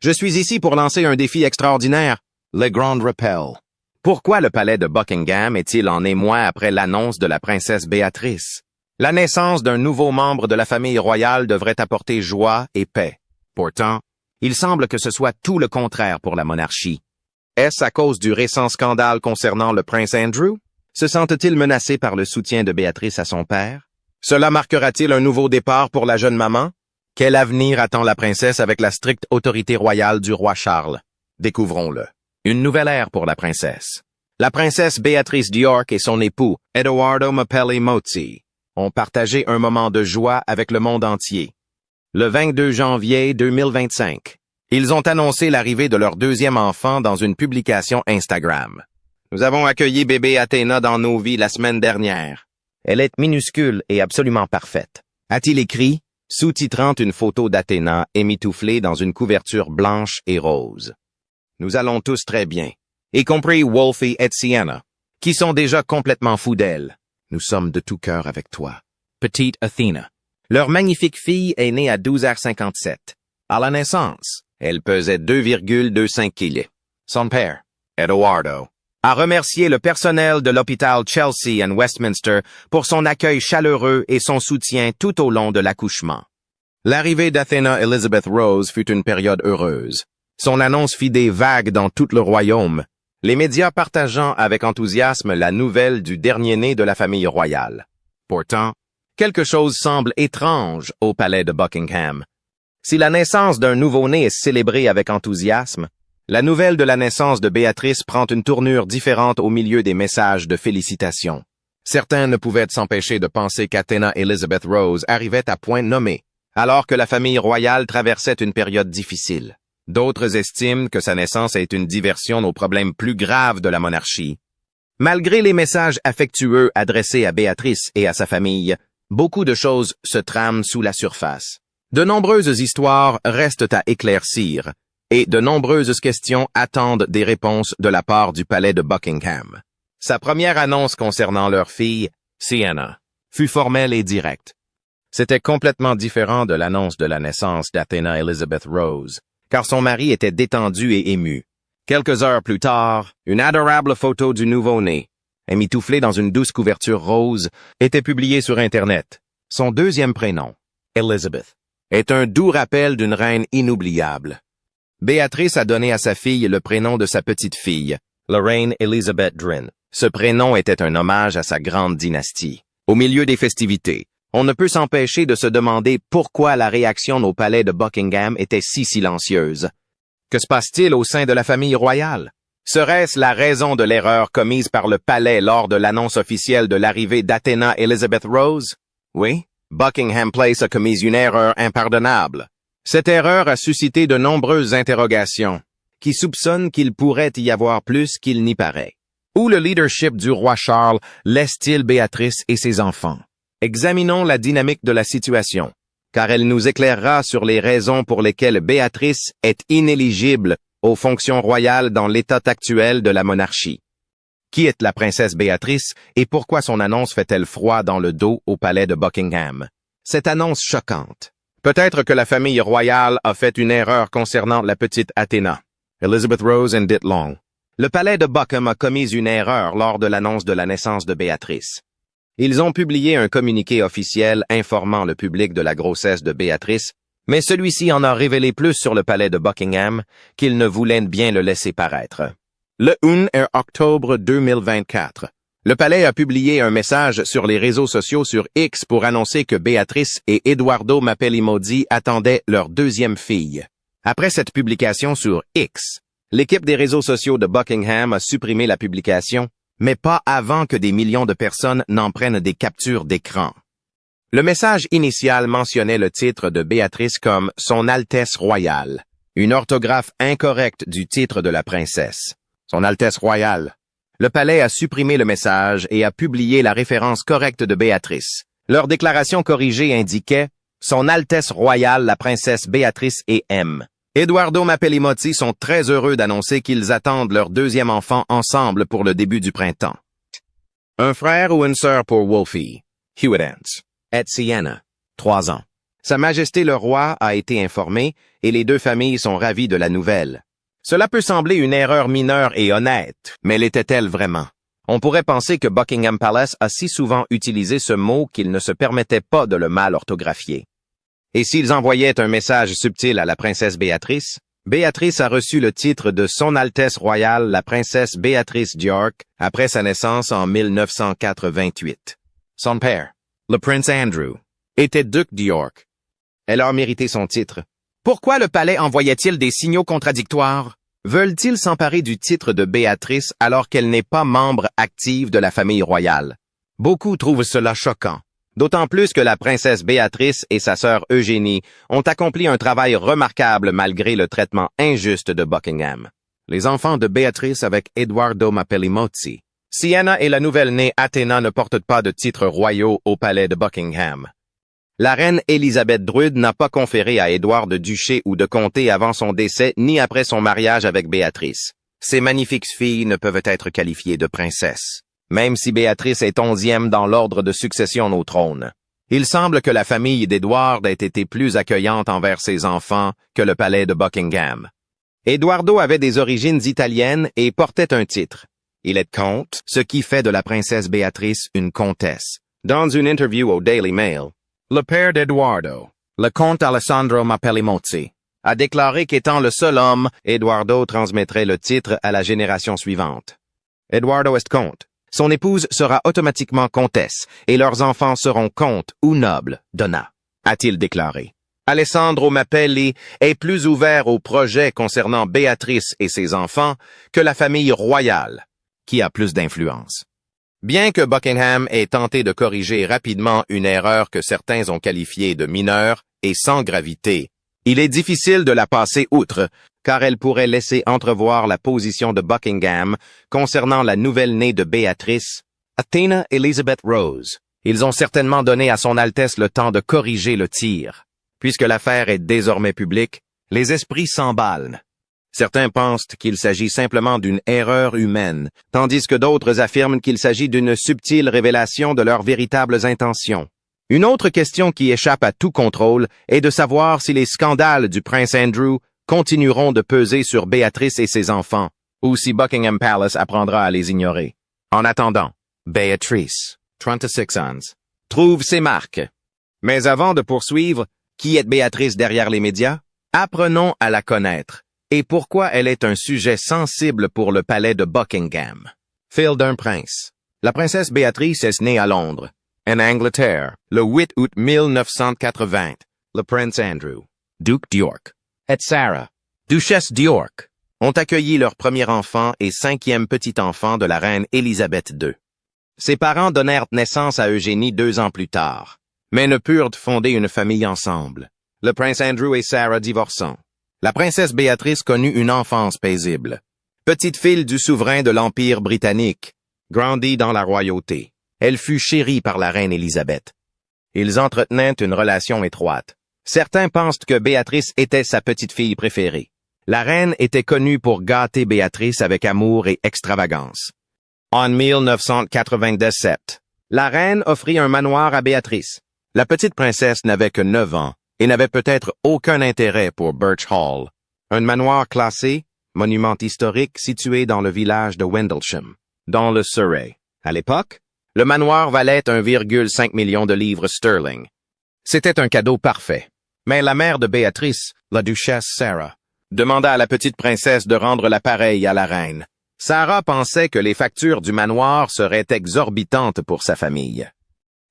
Je suis ici pour lancer un défi extraordinaire, le Grand Rappel. Pourquoi le palais de Buckingham est-il en émoi après l'annonce de la princesse Béatrice? La naissance d'un nouveau membre de la famille royale devrait apporter joie et paix. Pourtant, il semble que ce soit tout le contraire pour la monarchie. Est-ce à cause du récent scandale concernant le prince Andrew? Se sent-il menacé par le soutien de Béatrice à son père? Cela marquera-t-il un nouveau départ pour la jeune maman? Quel avenir attend la princesse avec la stricte autorité royale du roi Charles? Découvrons-le. Une nouvelle ère pour la princesse. La princesse Béatrice d'York et son époux, Edoardo Mapelli Mozzi, ont partagé un moment de joie avec le monde entier. Le 22 janvier 2025, ils ont annoncé l'arrivée de leur deuxième enfant dans une publication Instagram. Nous avons accueilli bébé Athéna dans nos vies la semaine dernière. Elle est minuscule et absolument parfaite, a-t-il écrit, sous-titrant une photo d'Athéna émitouflée dans une couverture blanche et rose. Nous allons tous très bien, y compris Wolfie et Sienna, qui sont déjà complètement fous d'elle. Nous sommes de tout cœur avec toi. Petite Athena. Leur magnifique fille est née à 12h57. À la naissance, elle pesait 2,25 kg. Son père, Edoardo, a remercié le personnel de l'hôpital Chelsea and Westminster pour son accueil chaleureux et son soutien tout au long de l'accouchement. L'arrivée d'Athena Elizabeth Rose fut une période heureuse. Son annonce fit des vagues dans tout le royaume, les médias partageant avec enthousiasme la nouvelle du dernier-né de la famille royale. Pourtant, quelque chose semble étrange au palais de Buckingham. Si la naissance d'un nouveau-né est célébrée avec enthousiasme, la nouvelle de la naissance de Béatrice prend une tournure différente au milieu des messages de félicitations. Certains ne pouvaient s'empêcher de penser qu'Athena Elizabeth Rose arrivait à point nommé, alors que la famille royale traversait une période difficile. D'autres estiment que sa naissance est une diversion aux problèmes plus graves de la monarchie. Malgré les messages affectueux adressés à Béatrice et à sa famille, beaucoup de choses se trament sous la surface. De nombreuses histoires restent à éclaircir, et de nombreuses questions attendent des réponses de la part du palais de Buckingham. Sa première annonce concernant leur fille, Sienna, fut formelle et directe. C'était complètement différent de l'annonce de la naissance d'Athena Elizabeth Rose, car son mari était détendu et ému. Quelques heures plus tard, une adorable photo du nouveau-né, émitouflée dans une douce couverture rose, était publiée sur Internet. Son deuxième prénom, Elizabeth, est un doux rappel d'une reine inoubliable. Béatrice a donné à sa fille le prénom de sa petite fille, la reine Elizabeth Drin. Ce prénom était un hommage à sa grande dynastie. Au milieu des festivités, on ne peut s'empêcher de se demander pourquoi la réaction au palais de Buckingham était si silencieuse. Que se passe-t-il au sein de la famille royale? Serait-ce la raison de l'erreur commise par le palais lors de l'annonce officielle de l'arrivée d'Athena Elizabeth Rose? Oui, Buckingham Place a commis une erreur impardonnable. Cette erreur a suscité de nombreuses interrogations, qui soupçonnent qu'il pourrait y avoir plus qu'il n'y paraît. Où le leadership du roi Charles laisse-t-il Béatrice et ses enfants? Examinons la dynamique de la situation, car elle nous éclairera sur les raisons pour lesquelles Béatrice est inéligible aux fonctions royales dans l'état actuel de la monarchie. Qui est la princesse Béatrice et pourquoi son annonce fait-elle froid dans le dos au palais de Buckingham? Cette annonce choquante. Peut-être que la famille royale a fait une erreur concernant la petite Athéna, Elizabeth Rose and Dit Long. Le palais de Buckingham a commis une erreur lors de l'annonce de la naissance de Béatrice. Ils ont publié un communiqué officiel informant le public de la grossesse de Béatrice, mais celui-ci en a révélé plus sur le palais de Buckingham qu'il ne voulait bien le laisser paraître. Le 1 octobre 2024, le palais a publié un message sur les réseaux sociaux sur X pour annoncer que Béatrice et Edoardo Mapelli Mozzi attendaient leur deuxième fille. Après cette publication sur X, l'équipe des réseaux sociaux de Buckingham a supprimé la publication, mais pas avant que des millions de personnes n'en prennent des captures d'écran. Le message initial mentionnait le titre de Béatrice comme « Son Altesse Royale », une orthographe incorrecte du titre de la princesse. « Son Altesse Royale ». Le palais a supprimé le message et a publié la référence correcte de Béatrice. Leur déclaration corrigée indiquait « Son Altesse Royale la princesse Béatrice et M ». Edoardo Mapelli Mozzi sont très heureux d'annoncer qu'ils attendent leur deuxième enfant ensemble pour le début du printemps. Un frère ou une sœur pour Wolfie, Hewitt et Sienna, 3 ans. Sa Majesté le roi a été informé et les deux familles sont ravies de la nouvelle. Cela peut sembler une erreur mineure et honnête, mais l'était-elle vraiment? On pourrait penser que Buckingham Palace a si souvent utilisé ce mot qu'il ne se permettait pas de le mal orthographier. Et s'ils envoyaient un message subtil à la princesse Béatrice, Béatrice a reçu le titre de Son Altesse royale la princesse Béatrice d'York après sa naissance en 1988. Son père, le prince Andrew, était duc d'York. Elle a mérité son titre. Pourquoi le palais envoyait-il des signaux contradictoires? Veulent-ils s'emparer du titre de Béatrice alors qu'elle n'est pas membre active de la famille royale? Beaucoup trouvent cela choquant, d'autant plus que la princesse Béatrice et sa sœur Eugénie ont accompli un travail remarquable malgré le traitement injuste de Buckingham. Les enfants de Béatrice avec Edoardo Mapellimozzi. Sienna et la nouvelle-née Athéna ne portent pas de titres royaux au palais de Buckingham. La reine Élisabeth Drude n'a pas conféré à Édouard de duché ou de comté avant son décès ni après son mariage avec Béatrice. Ces magnifiques filles ne peuvent être qualifiées de princesses, même si Béatrice est 11e dans l'ordre de succession au trône. Il semble que la famille d'Édouard ait été plus accueillante envers ses enfants que le palais de Buckingham. Edoardo avait des origines italiennes et portait un titre. Il est comte, ce qui fait de la princesse Béatrice une comtesse. Dans une interview au Daily Mail, le père d'Edoardo, le comte Alessandro Mapellimozzi, a déclaré qu'étant le seul homme, Edoardo transmettrait le titre à la génération suivante. Edoardo est comte. Son épouse sera automatiquement comtesse et leurs enfants seront comtes ou nobles, Donna, a-t-il déclaré. Alessandro Mapelli est plus ouvert aux projets concernant Béatrice et ses enfants que la famille royale, qui a plus d'influence. Bien que Buckingham ait tenté de corriger rapidement une erreur que certains ont qualifiée de mineure et sans gravité, il est difficile de la passer outre, car elle pourrait laisser entrevoir la position de Buckingham concernant la nouvelle-née de Béatrice, Athena Elizabeth Rose. Ils ont certainement donné à son Altesse le temps de corriger le tir. Puisque l'affaire est désormais publique, les esprits s'emballent. Certains pensent qu'il s'agit simplement d'une erreur humaine, tandis que d'autres affirment qu'il s'agit d'une subtile révélation de leurs véritables intentions. Une autre question qui échappe à tout contrôle est de savoir si les scandales du prince Andrew continueront de peser sur Béatrice et ses enfants, ou si Buckingham Palace apprendra à les ignorer. En attendant, Béatrice, 36 ans, trouve ses marques. Mais avant de poursuivre, qui est Béatrice derrière les médias? Apprenons à la connaître. Et pourquoi elle est un sujet sensible pour le palais de Buckingham. Fille d'un prince. La princesse Béatrice est née à Londres, en Angleterre, le 8 août 1980. Le prince Andrew, duc d'York, et Sarah, duchesse d'York, ont accueilli leur premier enfant et 5e petit-enfant de la reine Élisabeth II. Ses parents donnèrent naissance à Eugénie 2 ans plus tard, mais ne purent fonder une famille ensemble. Le prince Andrew et Sarah divorçant. La princesse Béatrice connut une enfance paisible. Petite fille du souverain de l'Empire britannique, grandit dans la royauté. Elle fut chérie par la reine Élisabeth. Ils entretenaient une relation étroite. Certains pensent que Béatrice était sa petite-fille préférée. La reine était connue pour gâter Béatrice avec amour et extravagance. En 1997, la reine offrit un manoir à Béatrice. La petite princesse n'avait que 9 ans. Et n'avait peut-être aucun intérêt pour Birch Hall, un manoir classé, monument historique situé dans le village de Wendlesham, dans le Surrey. À l'époque, le manoir valait 1,5 million de livres sterling. C'était un cadeau parfait. Mais la mère de Béatrice, la duchesse Sarah, demanda à la petite princesse de rendre l'appareil à la reine. Sarah pensait que les factures du manoir seraient exorbitantes pour sa famille.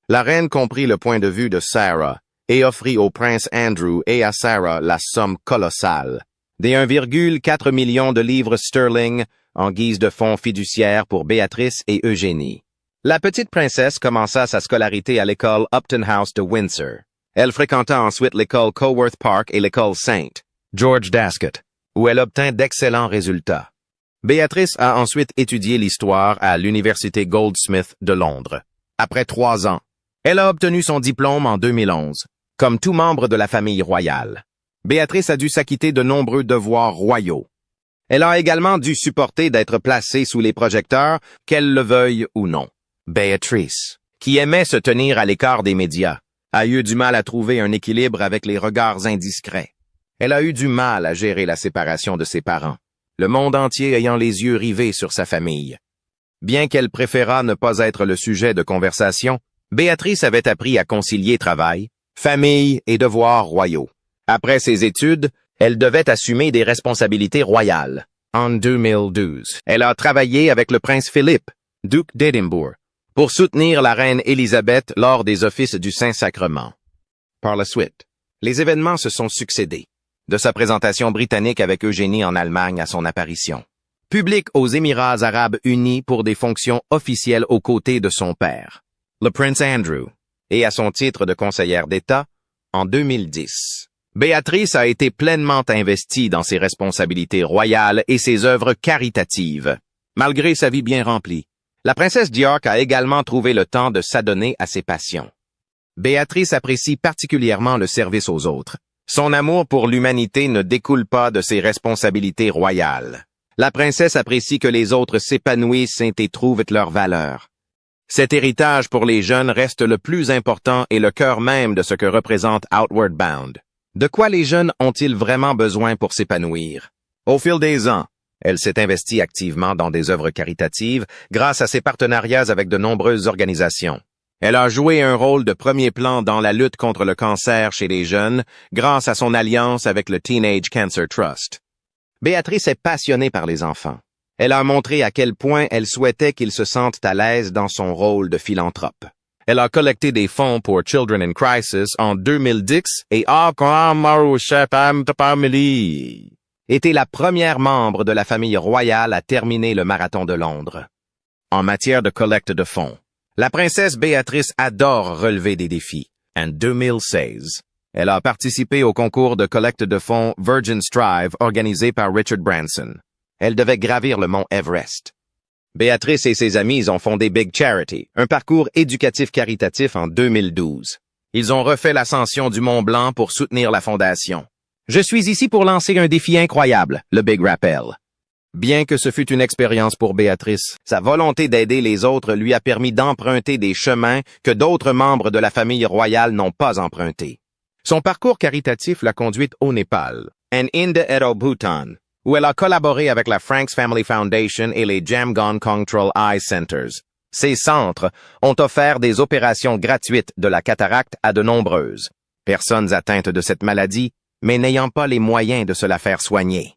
La reine comprit le point de vue de Sarah, et offrit au prince Andrew et à Sarah la somme colossale, des 1,4 million de livres sterling en guise de fonds fiduciaires pour Béatrice et Eugénie. La petite princesse commença sa scolarité à l'école Upton House de Windsor. Elle fréquenta ensuite l'école Coworth Park et l'école St. George Dascott, où elle obtint d'excellents résultats. Béatrice a ensuite étudié l'histoire à l'Université Goldsmith de Londres. Après 3 ans, elle a obtenu son diplôme en 2011. Comme tout membre de la famille royale, Béatrice a dû s'acquitter de nombreux devoirs royaux. Elle a également dû supporter d'être placée sous les projecteurs, qu'elle le veuille ou non. Béatrice, qui aimait se tenir à l'écart des médias, a eu du mal à trouver un équilibre avec les regards indiscrets. Elle a eu du mal à gérer la séparation de ses parents, le monde entier ayant les yeux rivés sur sa famille. Bien qu'elle préférât ne pas être le sujet de conversation, Béatrice avait appris à concilier travail, famille et devoirs royaux. Après ses études, elle devait assumer des responsabilités royales. En 2012, elle a travaillé avec le prince Philippe, duc d'Édimbourg, pour soutenir la reine Élisabeth lors des offices du Saint-Sacrement. Par la suite, les événements se sont succédés, de sa présentation britannique avec Eugénie en Allemagne à son apparition publique aux Émirats arabes unis pour des fonctions officielles aux côtés de son père, le prince Andrew, et à son titre de conseillère d'État en 2010. Béatrice a été pleinement investie dans ses responsabilités royales et ses œuvres caritatives. Malgré sa vie bien remplie, la princesse d'York a également trouvé le temps de s'adonner à ses passions. Béatrice apprécie particulièrement le service aux autres. Son amour pour l'humanité ne découle pas de ses responsabilités royales. La princesse apprécie que les autres s'épanouissent et trouvent leur valeur. Cet héritage pour les jeunes reste le plus important et le cœur même de ce que représente Outward Bound. De quoi les jeunes ont-ils vraiment besoin pour s'épanouir? Au fil des ans, elle s'est investie activement dans des œuvres caritatives grâce à ses partenariats avec de nombreuses organisations. Elle a joué un rôle de premier plan dans la lutte contre le cancer chez les jeunes grâce à son alliance avec le Teenage Cancer Trust. Béatrice est passionnée par les enfants. Elle a montré à quel point elle souhaitait qu'ils se sentent à l'aise dans son rôle de philanthrope. Elle a collecté des fonds pour Children in Crisis en 2010 et était la première membre de la famille royale à terminer le marathon de Londres. En matière de collecte de fonds, la princesse Béatrice adore relever des défis. En 2016, elle a participé au concours de collecte de fonds Virgin Strive organisé par Richard Branson. Elle devait gravir le mont Everest. Béatrice et ses amis ont fondé Big Charity, un parcours éducatif caritatif en 2012. Ils ont refait l'ascension du Mont Blanc pour soutenir la fondation. Je suis ici pour lancer un défi incroyable, le Big Rappel. Bien que ce fût une expérience pour Béatrice, sa volonté d'aider les autres lui a permis d'emprunter des chemins que d'autres membres de la famille royale n'ont pas empruntés. Son parcours caritatif l'a conduite au Népal, en Inde et au Bhoutan, où elle a collaboré avec la Franks Family Foundation et les Jamgon Control Eye Centers. Ces centres ont offert des opérations gratuites de la cataracte à de nombreuses personnes atteintes de cette maladie, mais n'ayant pas les moyens de se la faire soigner.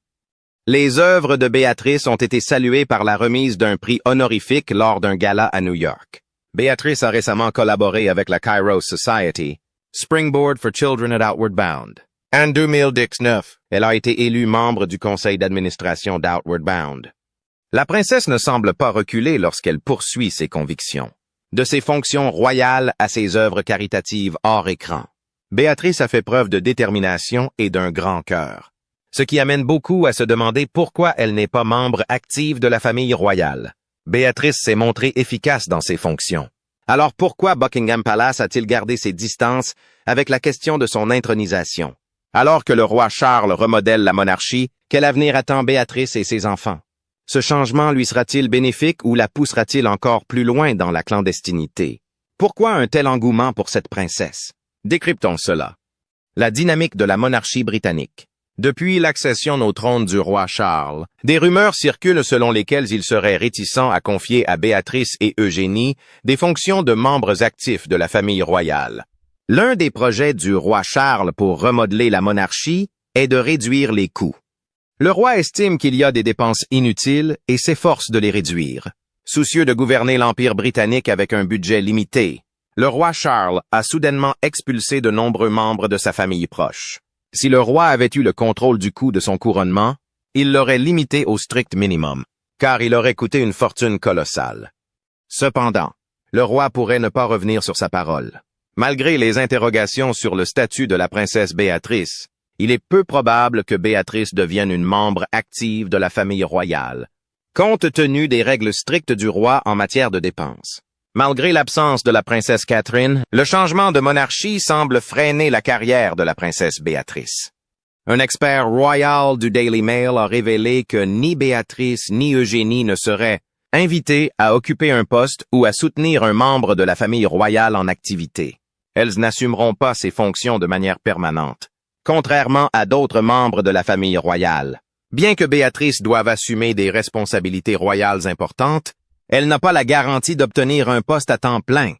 Les œuvres de Béatrice ont été saluées par la remise d'un prix honorifique lors d'un gala à New York. Béatrice a récemment collaboré avec la Kairos Society, Springboard for Children at Outward Bound. En 2019, elle a été élue membre du conseil d'administration d'Outward Bound. La princesse ne semble pas reculer lorsqu'elle poursuit ses convictions. De ses fonctions royales à ses œuvres caritatives hors écran, Béatrice a fait preuve de détermination et d'un grand cœur, ce qui amène beaucoup à se demander pourquoi elle n'est pas membre active de la famille royale. Béatrice s'est montrée efficace dans ses fonctions. Alors pourquoi Buckingham Palace a-t-il gardé ses distances avec la question de son intronisation? Alors que le roi Charles remodèle la monarchie, quel avenir attend Béatrice et ses enfants? Ce changement lui sera-t-il bénéfique ou la poussera-t-il encore plus loin dans la clandestinité? Pourquoi un tel engouement pour cette princesse? Décryptons cela. La dynamique de la monarchie britannique. Depuis l'accession au trône du roi Charles, des rumeurs circulent selon lesquelles il serait réticent à confier à Béatrice et Eugénie des fonctions de membres actifs de la famille royale. L'un des projets du roi Charles pour remodeler la monarchie est de réduire les coûts. Le roi estime qu'il y a des dépenses inutiles et s'efforce de les réduire. Soucieux de gouverner l'Empire britannique avec un budget limité, le roi Charles a soudainement expulsé de nombreux membres de sa famille proche. Si le roi avait eu le contrôle du coût de son couronnement, il l'aurait limité au strict minimum, car il aurait coûté une fortune colossale. Cependant, le roi pourrait ne pas revenir sur sa parole. Malgré les interrogations sur le statut de la princesse Béatrice, il est peu probable que Béatrice devienne une membre active de la famille royale, compte tenu des règles strictes du roi en matière de dépenses. Malgré l'absence de la princesse Catherine, le changement de monarchie semble freiner la carrière de la princesse Béatrice. Un expert royal du Daily Mail a révélé que ni Béatrice ni Eugénie ne seraient invités à occuper un poste ou à soutenir un membre de la famille royale en activité. Elles n'assumeront pas ces fonctions de manière permanente, contrairement à d'autres membres de la famille royale. Bien que Béatrice doive assumer des responsabilités royales importantes, elle n'a pas la garantie d'obtenir un poste à temps plein.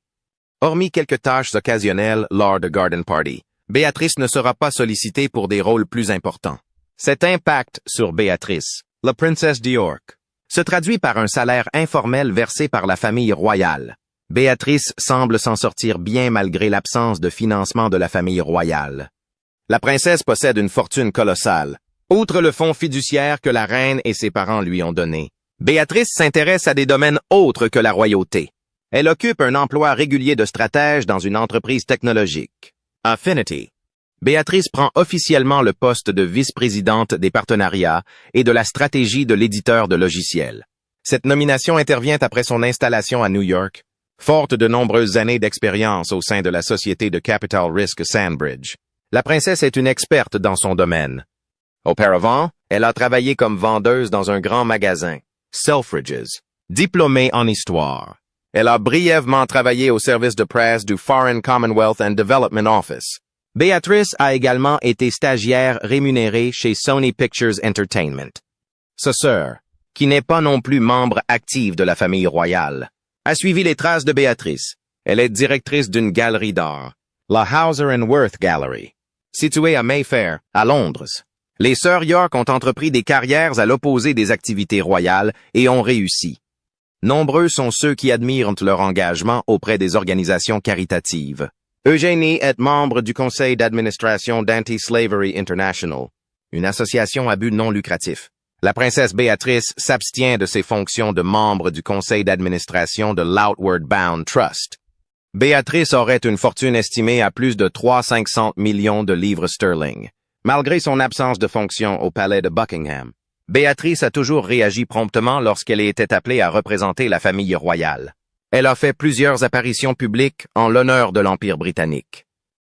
Hormis quelques tâches occasionnelles lors de Garden Party, Béatrice ne sera pas sollicitée pour des rôles plus importants. Cet impact sur Béatrice, la princesse d'York, se traduit par un salaire informel versé par la famille royale. Béatrice semble s'en sortir bien malgré l'absence de financement de la famille royale. La princesse possède une fortune colossale, outre le fonds fiduciaire que la reine et ses parents lui ont donné. Béatrice s'intéresse à des domaines autres que la royauté. Elle occupe un emploi régulier de stratège dans une entreprise technologique, Affinity. Béatrice prend officiellement le poste de vice-présidente des partenariats et de la stratégie de l'éditeur de logiciels. Cette nomination intervient après son installation à New York, forte de nombreuses années d'expérience au sein de la société de capital risk Sandbridge. La princesse est une experte dans son domaine. Auparavant, elle a travaillé comme vendeuse dans un grand magasin, Selfridges, diplômée en histoire. Elle a brièvement travaillé au service de presse du Foreign Commonwealth and Development Office. Béatrice a également été stagiaire rémunérée chez Sony Pictures Entertainment. Sa sœur, qui n'est pas non plus membre active de la famille royale, a suivi les traces de Béatrice. Elle est directrice d'une galerie d'art, la Hauser & Wirth Gallery, située à Mayfair, à Londres. Les sœurs York ont entrepris des carrières à l'opposé des activités royales et ont réussi. Nombreux sont ceux qui admirent leur engagement auprès des organisations caritatives. Eugénie est membre du conseil d'administration d'Anti-Slavery International, une association à but non lucratif. La princesse Béatrice s'abstient de ses fonctions de membre du conseil d'administration de l'Outward Bound Trust. Béatrice aurait une fortune estimée à plus de 300 millions de livres sterling. Malgré son absence de fonction au palais de Buckingham, Béatrice a toujours réagi promptement lorsqu'elle était appelée à représenter la famille royale. Elle a fait plusieurs apparitions publiques en l'honneur de l'Empire britannique.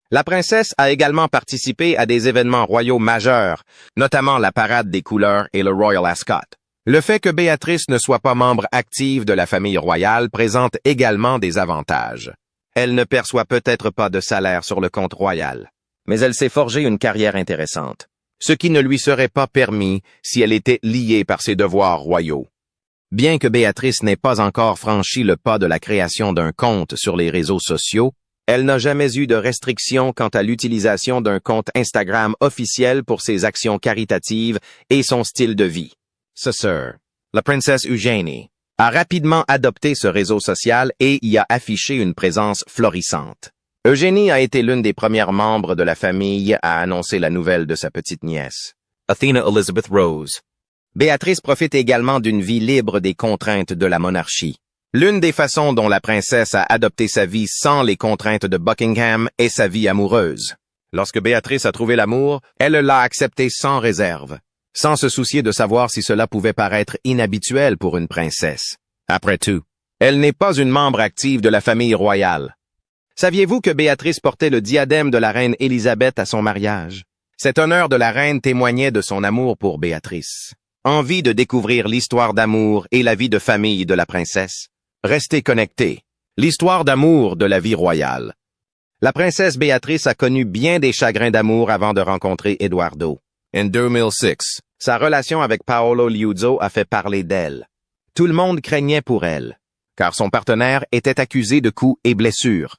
La princesse a également participé à des événements royaux majeurs, notamment la parade des couleurs et le Royal Ascot. Le fait que Béatrice ne soit pas membre active de la famille royale présente également des avantages. Elle ne perçoit peut-être pas de salaire sur le compte royal, mais elle s'est forgé une carrière intéressante, ce qui ne lui serait pas permis si elle était liée par ses devoirs royaux. Bien que Béatrice n'ait pas encore franchi le pas de la création d'un compte sur les réseaux sociaux, elle n'a jamais eu de restrictions quant à l'utilisation d'un compte Instagram officiel pour ses actions caritatives et son style de vie. Sa sœur, la princesse Eugénie, a rapidement adopté ce réseau social et y a affiché une présence florissante. Eugénie a été l'une des premières membres de la famille à annoncer la nouvelle de sa petite nièce, Athena Elizabeth Rose. Béatrice profite également d'une vie libre des contraintes de la monarchie. L'une des façons dont la princesse a adopté sa vie sans les contraintes de Buckingham est sa vie amoureuse. Lorsque Béatrice a trouvé l'amour, elle l'a accepté sans réserve, sans se soucier de savoir si cela pouvait paraître inhabituel pour une princesse. Après tout, elle n'est pas une membre active de la famille royale. Saviez-vous que Béatrice portait le diadème de la reine Élisabeth à son mariage? Cet honneur de la reine témoignait de son amour pour Béatrice. Envie de découvrir l'histoire d'amour et la vie de famille de la princesse? Restez connectés. L'histoire d'amour de la vie royale. La princesse Béatrice a connu bien des chagrins d'amour avant de rencontrer Eduardo. En 2006, sa relation avec Paolo Liuzzo a fait parler d'elle. Tout le monde craignait pour elle, car son partenaire était accusé de coups et blessures.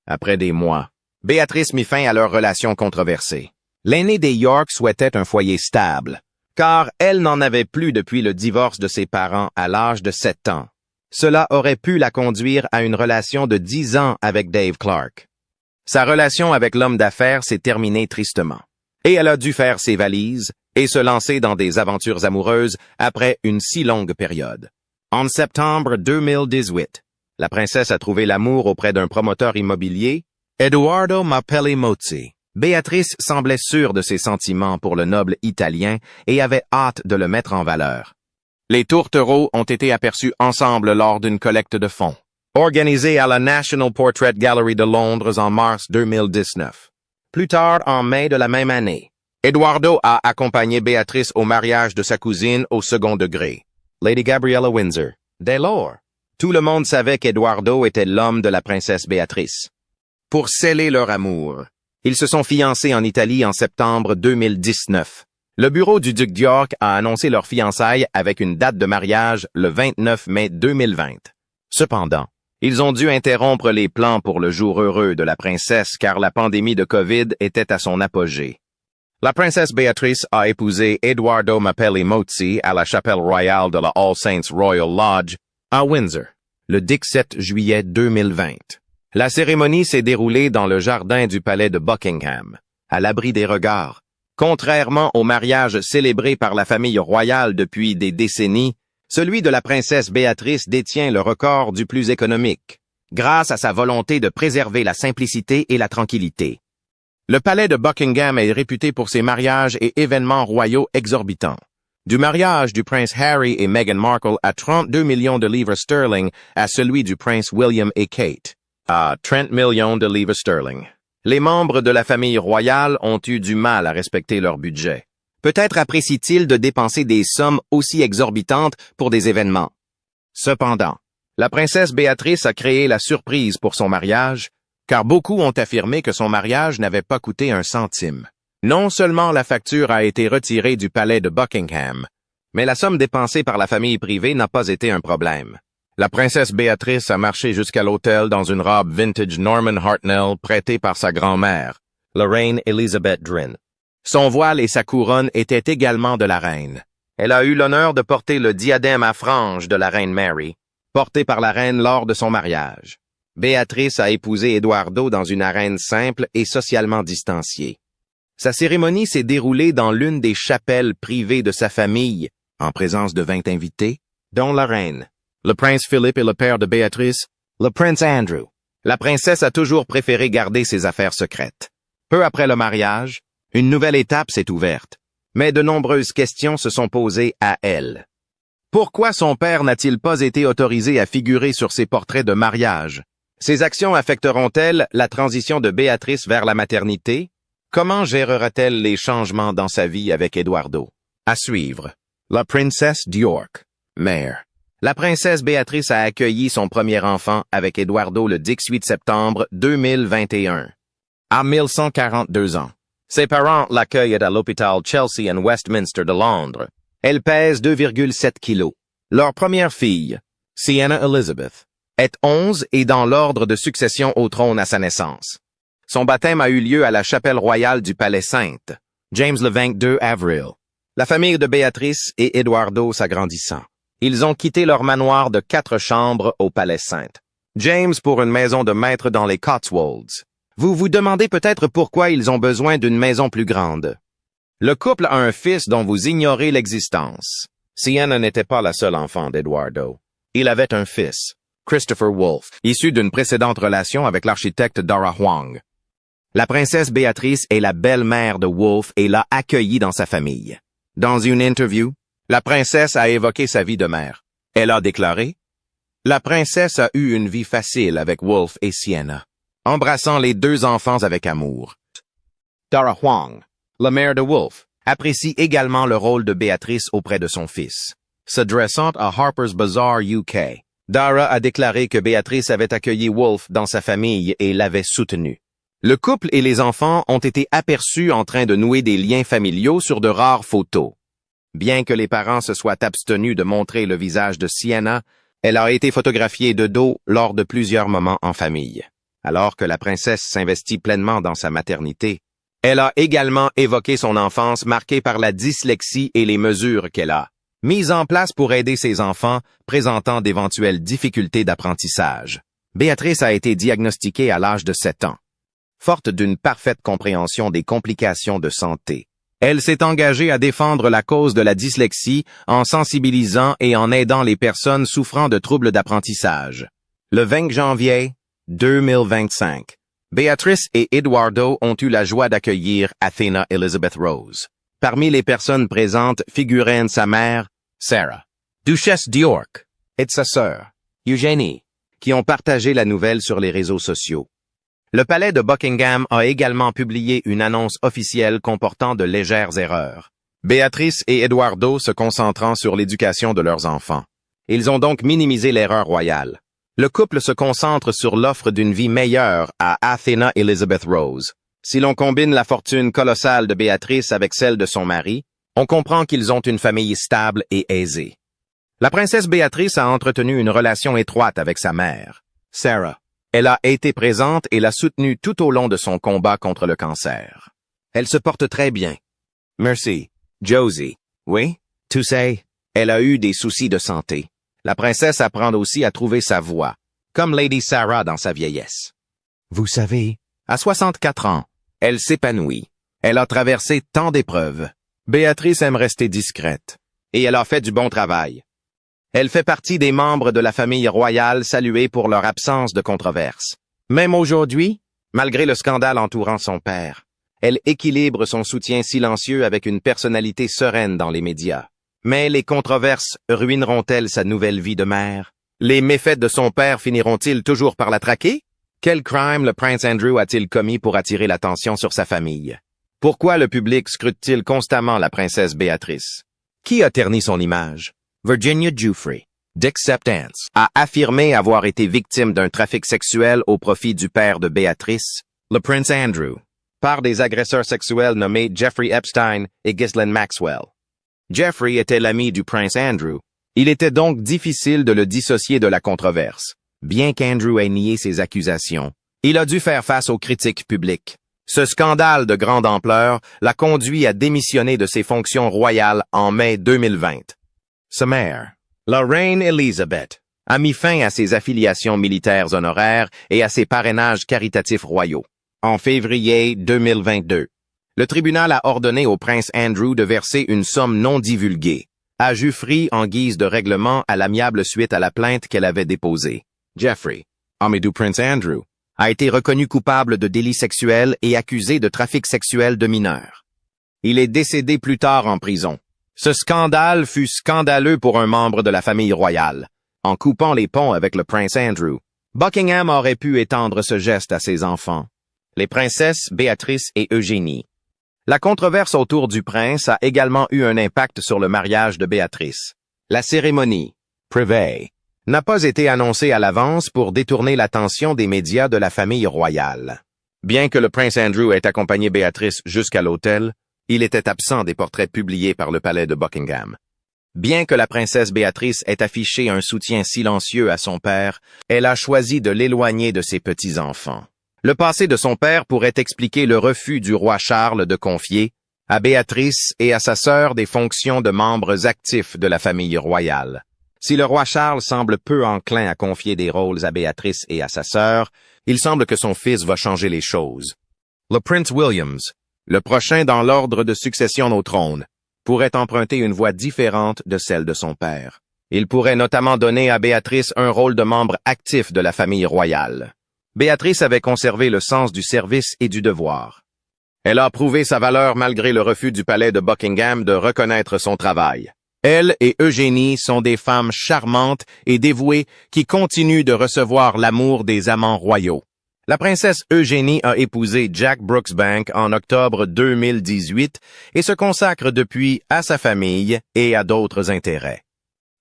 Après des mois, Béatrice mit fin à leur relation controversée. L'aînée des York souhaitait un foyer stable, car elle n'en avait plus depuis le divorce de ses parents à l'âge de 7 ans. Cela aurait pu la conduire à une relation de 10 ans avec Dave Clark. Sa relation avec l'homme d'affaires s'est terminée tristement, et elle a dû faire ses valises et se lancer dans des aventures amoureuses après une si longue période. En septembre 2018, la princesse a trouvé l'amour auprès d'un promoteur immobilier, Edoardo Mapelli-Mozzi. Béatrice semblait sûre de ses sentiments pour le noble italien et avait hâte de le mettre en valeur. Les tourtereaux ont été aperçus ensemble lors d'une collecte de fonds, organisée à la National Portrait Gallery de Londres en mars 2019. Plus tard, en mai de la même année, Eduardo a accompagné Béatrice au mariage de sa cousine au second degré, Lady Gabriella Windsor. Dès lors, tout le monde savait qu'Eduardo était l'homme de la princesse Béatrice. pour sceller leur amour. Ils se sont fiancés en Italie en septembre 2019. Le bureau du duc d'York a annoncé leur fiançailles avec une date de mariage le 29 mai 2020. Cependant, ils ont dû interrompre les plans pour le jour heureux de la princesse car la pandémie de COVID était à son apogée. La princesse Béatrice a épousé Edoardo Mapelli Mozzi à la chapelle royale de la All Saints Royal Lodge à Windsor, le 17 juillet 2020. La cérémonie s'est déroulée dans le jardin du palais de Buckingham, à l'abri des regards. Contrairement au mariage célébré par la famille royale depuis des décennies, celui de la princesse Béatrice détient le record du plus économique, grâce à sa volonté de préserver la simplicité et la tranquillité. Le palais de Buckingham est réputé pour ses mariages et événements royaux exorbitants. Du mariage du prince Harry et Meghan Markle à 32 millions de livres sterling à celui du prince William et Kate à 30 millions de livres sterling. Les membres de la famille royale ont eu du mal à respecter leur budget. Peut-être apprécient-ils de dépenser des sommes aussi exorbitantes pour des événements. Cependant, la princesse Béatrice a créé la surprise pour son mariage, car beaucoup ont affirmé que son mariage n'avait pas coûté un centime. Non seulement la facture a été retirée du palais de Buckingham, mais la somme dépensée par la famille privée n'a pas été un problème. La princesse Béatrice a marché jusqu'à l'hôtel dans une robe vintage Norman Hartnell prêtée par sa grand-mère, la reine Elizabeth Drin. Son voile et sa couronne étaient également de la reine. Elle a eu l'honneur de porter le diadème à franges de la reine Mary, porté par la reine lors de son mariage. Béatrice a épousé Edoardo dans une arène simple et socialement distanciée. Sa cérémonie s'est déroulée dans l'une des chapelles privées de sa famille, en présence de 20 invités, dont la reine, le prince Philippe et le père de Béatrice, le prince Andrew. La princesse a toujours préféré garder ses affaires secrètes. Peu après le mariage, une nouvelle étape s'est ouverte, mais de nombreuses questions se sont posées à elle. Pourquoi son père n'a-t-il pas été autorisé à figurer sur ses portraits de mariage? Ces actions affecteront-elles la transition de Béatrice vers la maternité? Comment gérera-t-elle les changements dans sa vie avec Edoardo? À suivre. La princesse d'York, mère. La princesse Béatrice a accueilli son premier enfant avec Edoardo le 18 septembre 2021. À 1142 ans. Ses parents l'accueillent à l'hôpital Chelsea and Westminster de Londres. Elle pèse 2,7 kilos. Leur première fille, Sienna Elizabeth, est 11 et dans l'ordre de succession au trône à sa naissance. Son baptême a eu lieu à la chapelle royale du Palais Sainte, James le 22 avril. La famille de Béatrice et Edoardo s'agrandissant. Ils ont quitté leur manoir de 4 chambres au Palais Sainte. James pour une maison de maître dans les Cotswolds. Vous vous demandez peut-être pourquoi ils ont besoin d'une maison plus grande. Le couple a un fils dont vous ignorez l'existence. Sienna n'était pas la seule enfant d'Edoardo. Il avait un fils, Christopher Wolfe, issu d'une précédente relation avec l'architecte Dara Huang. La princesse Béatrice est la belle-mère de Wolfe et l'a accueilli dans sa famille. Dans une interview, la princesse a évoqué sa vie de mère. Elle a déclaré « La princesse a eu une vie facile avec Wolfe et Sienna, embrassant les 2 enfants avec amour. » Dara Huang, la mère de Wolfe, apprécie également le rôle de Béatrice auprès de son fils. Se dressant à Harper's Bazaar UK, Dara a déclaré que Béatrice avait accueilli Wolfe dans sa famille et l'avait soutenu. Le couple et les enfants ont été aperçus en train de nouer des liens familiaux sur de rares photos. Bien que les parents se soient abstenus de montrer le visage de Sienna, elle a été photographiée de dos lors de plusieurs moments en famille. Alors que la princesse s'investit pleinement dans sa maternité, elle a également évoqué son enfance marquée par la dyslexie et les mesures qu'elle a mises en place pour aider ses enfants présentant d'éventuelles difficultés d'apprentissage. Béatrice a été diagnostiquée à l'âge de 7 ans. Forte d'une parfaite compréhension des complications de santé, elle s'est engagée à défendre la cause de la dyslexie en sensibilisant et en aidant les personnes souffrant de troubles d'apprentissage. Le 20 janvier 2025, Béatrice et Edoardo ont eu la joie d'accueillir Athena Elizabeth Rose. Parmi les personnes présentes figuraient sa mère, Sarah, duchesse d'York, et sa sœur, Eugénie, qui ont partagé la nouvelle sur les réseaux sociaux. Le palais de Buckingham a également publié une annonce officielle comportant de légères erreurs. Béatrice et Edoardo se concentrant sur l'éducation de leurs enfants. Ils ont donc minimisé l'erreur royale. Le couple se concentre sur l'offre d'une vie meilleure à Athena Elizabeth Rose. Si l'on combine la fortune colossale de Béatrice avec celle de son mari, on comprend qu'ils ont une famille stable et aisée. La princesse Béatrice a entretenu une relation étroite avec sa mère, Sarah. Elle a été présente et l'a soutenue tout au long de son combat contre le cancer. Elle se porte très bien. Merci. Josie. Oui? Tu sais, elle a eu des soucis de santé. La princesse apprend aussi à trouver sa voie, comme Lady Sarah dans sa vieillesse. Vous savez, à 64 ans, elle s'épanouit. Elle a traversé tant d'épreuves. Béatrice aime rester discrète. Et elle a fait du bon travail. Elle fait partie des membres de la famille royale salués pour leur absence de controverse. Même aujourd'hui, malgré le scandale entourant son père, elle équilibre son soutien silencieux avec une personnalité sereine dans les médias. Mais les controverses ruineront-elles sa nouvelle vie de mère? Les méfaits de son père finiront-ils toujours par la traquer? Quel crime le prince Andrew a-t-il commis pour attirer l'attention sur sa famille? Pourquoi le public scrute-t-il constamment la princesse Béatrice? Qui a terni son image? Virginia Giuffre, d'Acceptance, a affirmé avoir été victime d'un trafic sexuel au profit du père de Béatrice, le prince Andrew, par des agresseurs sexuels nommés Jeffrey Epstein et Ghislaine Maxwell. Jeffrey était l'ami du prince Andrew. Il était donc difficile de le dissocier de la controverse. Bien qu'Andrew ait nié ses accusations, il a dû faire face aux critiques publiques. Ce scandale de grande ampleur l'a conduit à démissionner de ses fonctions royales en mai 2020. Sa mère, la reine Elizabeth, a mis fin à ses affiliations militaires honoraires et à ses parrainages caritatifs royaux. En février 2022, le tribunal a ordonné au prince Andrew de verser une somme non divulguée à Giuffre en guise de règlement à l'amiable suite à la plainte qu'elle avait déposée. Jeffrey, ami du prince Andrew, a été reconnu coupable de délits sexuels et accusé de trafic sexuel de mineurs. Il est décédé plus tard en prison. Ce scandale fut scandaleux pour un membre de la famille royale. En coupant les ponts avec le prince Andrew, Buckingham aurait pu étendre ce geste à ses enfants, les princesses Béatrice et Eugénie. La controverse autour du prince a également eu un impact sur le mariage de Béatrice. La cérémonie, privée, n'a pas été annoncée à l'avance pour détourner l'attention des médias de la famille royale. Bien que le prince Andrew ait accompagné Béatrice jusqu'à l'hôtel, il était absent des portraits publiés par le palais de Buckingham. Bien que la princesse Béatrice ait affiché un soutien silencieux à son père, elle a choisi de l'éloigner de ses petits-enfants. Le passé de son père pourrait expliquer le refus du roi Charles de confier à Béatrice et à sa sœur des fonctions de membres actifs de la famille royale. Si le roi Charles semble peu enclin à confier des rôles à Béatrice et à sa sœur, il semble que son fils va changer les choses. Le prince Williams, le prochain dans l'ordre de succession au trône, pourrait emprunter une voie différente de celle de son père. Il pourrait notamment donner à Béatrice un rôle de membre actif de la famille royale. Béatrice avait conservé le sens du service et du devoir. Elle a prouvé sa valeur malgré le refus du palais de Buckingham de reconnaître son travail. Elle et Eugénie sont des femmes charmantes et dévouées qui continuent de recevoir l'amour des amants royaux. La princesse Eugénie a épousé Jack Brooksbank en octobre 2018 et se consacre depuis à sa famille et à d'autres intérêts.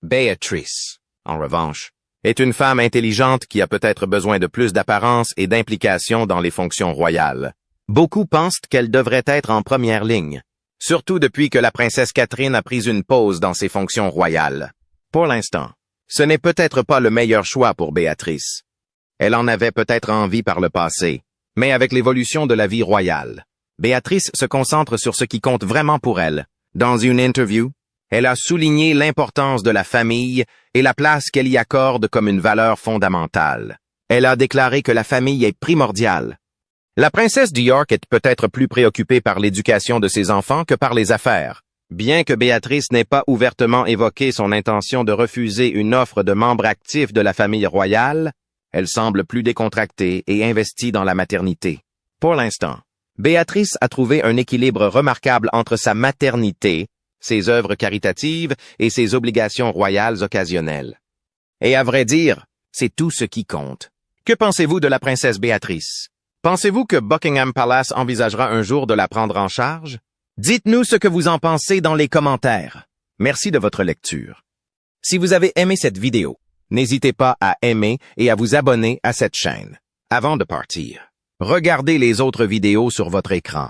Béatrice, en revanche, est une femme intelligente qui a peut-être besoin de plus d'apparence et d'implication dans les fonctions royales. Beaucoup pensent qu'elle devrait être en première ligne, surtout depuis que la princesse Catherine a pris une pause dans ses fonctions royales. Pour l'instant, ce n'est peut-être pas le meilleur choix pour Béatrice. Elle en avait peut-être envie par le passé, mais avec l'évolution de la vie royale, Béatrice se concentre sur ce qui compte vraiment pour elle. Dans une interview, elle a souligné l'importance de la famille et la place qu'elle y accorde comme une valeur fondamentale. Elle a déclaré que la famille est primordiale. La princesse de York est peut-être plus préoccupée par l'éducation de ses enfants que par les affaires. Bien que Béatrice n'ait pas ouvertement évoqué son intention de refuser une offre de membre actif de la famille royale, elle semble plus décontractée et investie dans la maternité. Pour l'instant, Béatrice a trouvé un équilibre remarquable entre sa maternité, ses œuvres caritatives et ses obligations royales occasionnelles. Et à vrai dire, c'est tout ce qui compte. Que pensez-vous de la princesse Béatrice? Pensez-vous que Buckingham Palace envisagera un jour de la prendre en charge? Dites-nous ce que vous en pensez dans les commentaires. Merci de votre lecture. Si vous avez aimé cette vidéo, N'hésitez pas à aimer et à vous abonner à cette chaîne. Avant de partir, regardez les autres vidéos sur votre écran.